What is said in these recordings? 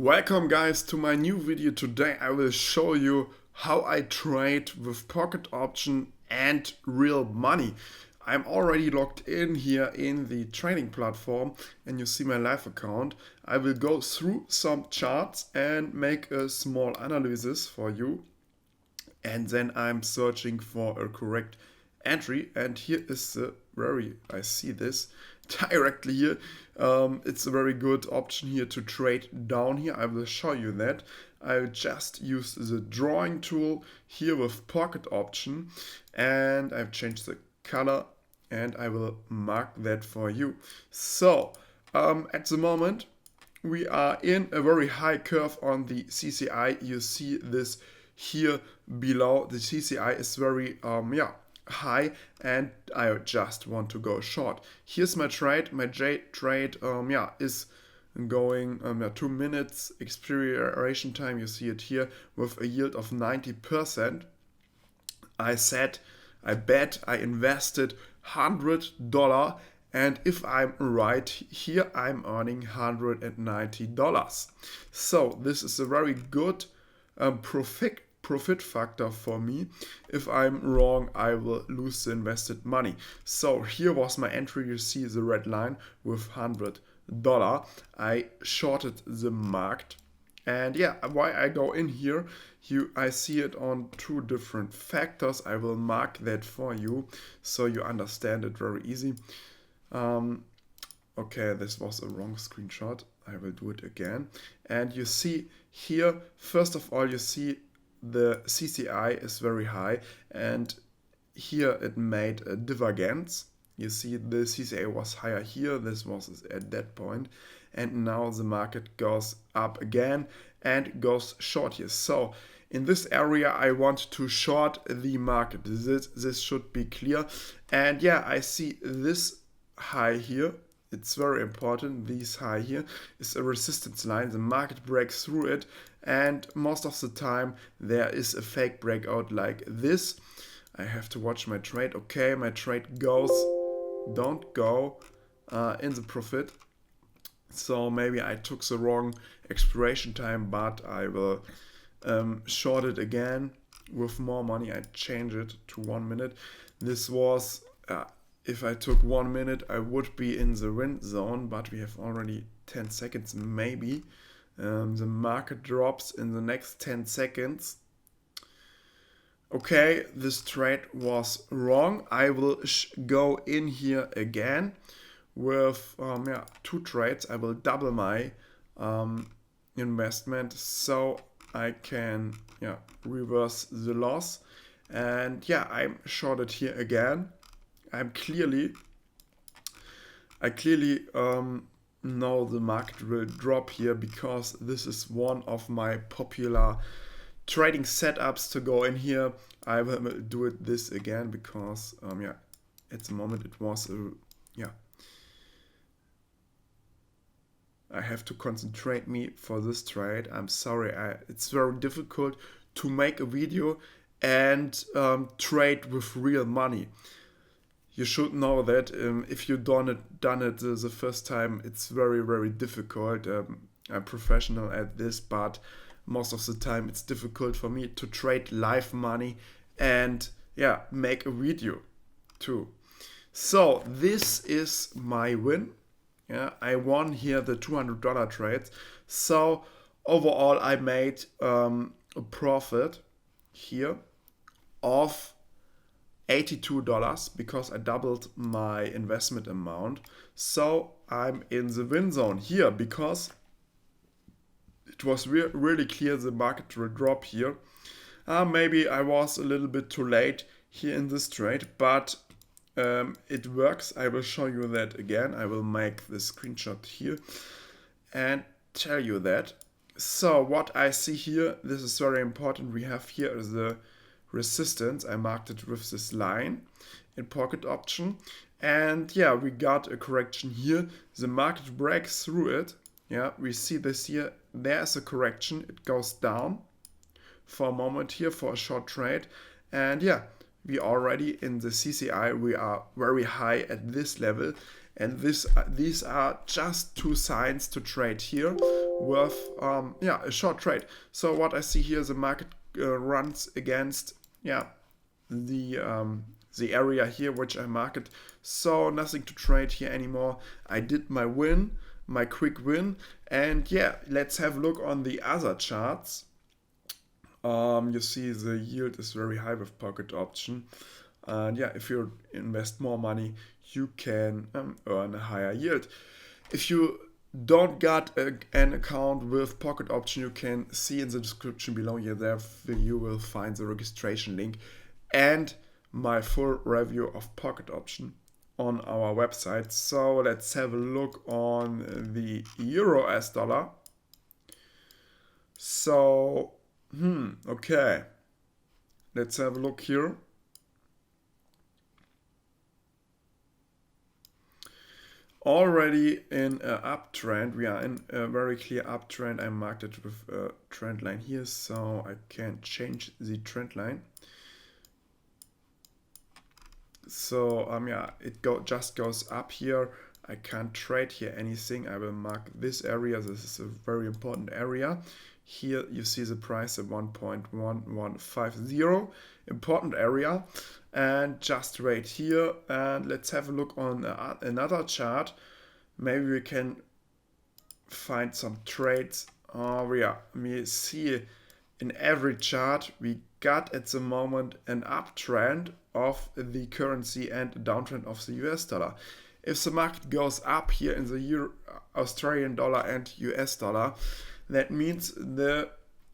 Welcome guys to my new video. Today I will show you how I trade with pocket option and real money. I'm already logged in here in the trading platform and you see my live account. I will go through some charts and make a small analysis for you. And then I'm searching for a correct entry, and here is the I see this directly here. It's a very good option here to trade down here. I will show you that. I just use the drawing tool here with pocket option, and I've changed the color and I will mark that for you. So at the moment we are in a very high curve on the CCI. You see this here below. The CCI is very high and I just want to go short. Here's my trade. My trade is going 2 minutes expiration time. You see it here with a yield of 90%. I bet I invested $100, and if I'm right here, I'm earning $190. So this is a very good profit factor for me. If I'm wrong, I will lose the invested money. So here was my entry. You see the red line with $100. I shorted the market, and why I go in here, I see it on two different factors. I will mark that for you so you understand it very easy. Okay, this was a wrong screenshot. I will do it again. And you see here, first of all, you see the CCI is very high, and here it made a divergence. You see the CCI was higher here, this was at that point, and now the market goes up again and goes short here. So in this area I want to short the market. This should be clear. And I see this high here. It's very important. This high here is a resistance line. The market breaks through it, and most of the time there is a fake breakout like this. I have to watch my trade. Okay, my trade don't go in the profit. So maybe I took the wrong expiration time, but I will short it again with more money. I change it to 1 minute. This was if I took 1 minute, I would be in the win zone, but we have already 10 seconds maybe. The market drops in the next 10 seconds. Okay, this trade was wrong. I will go in here again with 2 trades. I will double my investment so I can reverse the loss. And I'm shorted here again. I clearly know the market will drop here, because this is one of my popular trading setups to go in here. I will do this again because at the moment it was I have to concentrate me for this trade. I'm sorry, it's very difficult to make a video and trade with real money. You should know that if you done it the first time, it's very, very difficult. I'm professional at this, but most of the time it's difficult for me to trade live money and make a video too. So this is my win. I won here the $200 trades. So overall I made a profit here of $82 because I doubled my investment amount. So I'm in the win zone here because it was really clear the market will drop here. Maybe I was a little bit too late here in this trade, but it works. I will show you that again. I will make the screenshot here and tell you that. So what I see here, this is very important. We have here the resistance. I marked it with this line in pocket option, and we got a correction here. The market breaks through it. We see this here. There's a correction. It goes down for a moment here for a short trade, and we already in the CCI. We are very high at this level, and these are just 2 signs to trade here. with a short trade. So what I see here, the market runs against the area here which I marked. So nothing to trade here anymore. I did my win, my quick win, and yeah, let's have a look on the other charts. You see the yield is very high with pocket option, and yeah, if you invest more money, you can earn a higher yield. If you don't got an account with pocket option, you can see in the description below here, there you will find the registration link and my full review of pocket option on our website. So let's have a look on the euro US dollar. So okay, let's have a look here. Already in an uptrend, we are in a very clear uptrend. I marked it with a trend line here, so I can change the trend line. So yeah, it just goes up here. I can't trade here anything. I will mark this area. This is a very important area. Here you see the price at 1.1150, important area. And just wait here, and let's have a look on another chart. Maybe we can find some trades. We see in every chart we got at the moment an uptrend of the currency and a downtrend of the US dollar. If the market goes up here in the Australian dollar and US dollar, that means the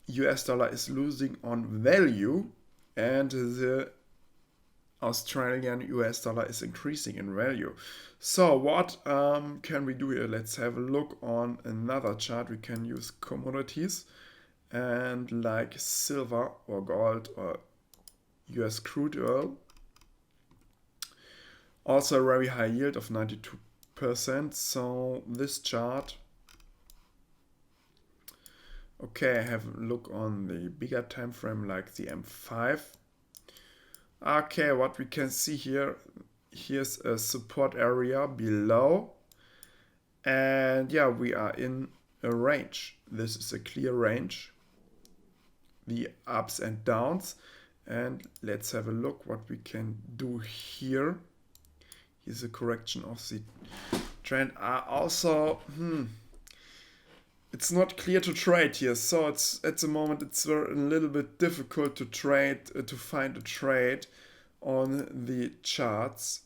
US dollar is losing on value and the Australian US dollar is increasing in value. So what can we do here? Let's have a look on another chart. We can use commodities and like silver or gold or US crude oil. Also a very high yield of 92%. So this chart, okay, I have a look on the bigger time frame like the M5. Okay, what we can see here, here's a support area below, and yeah, we are in a range. This is a clear range, the ups and downs, and let's have a look what we can do here. Here's a correction of the trend. Also, it's not clear to trade here, so it's at the moment it's a little bit difficult to trade, to find a trade on the charts.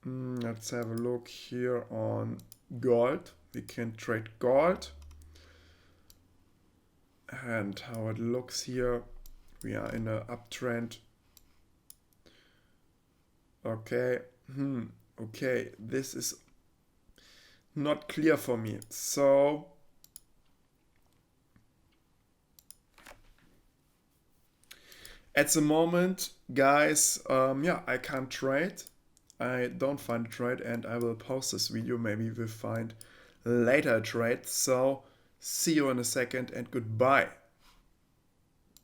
Let's have a look here on gold. We can trade gold, and how it looks here. We are in an uptrend. Okay, okay, this is not clear for me. So at the moment, guys, I can't trade. I don't find a trade, and I will post this video. Maybe we'll find later a trade. So see you in a second, and goodbye.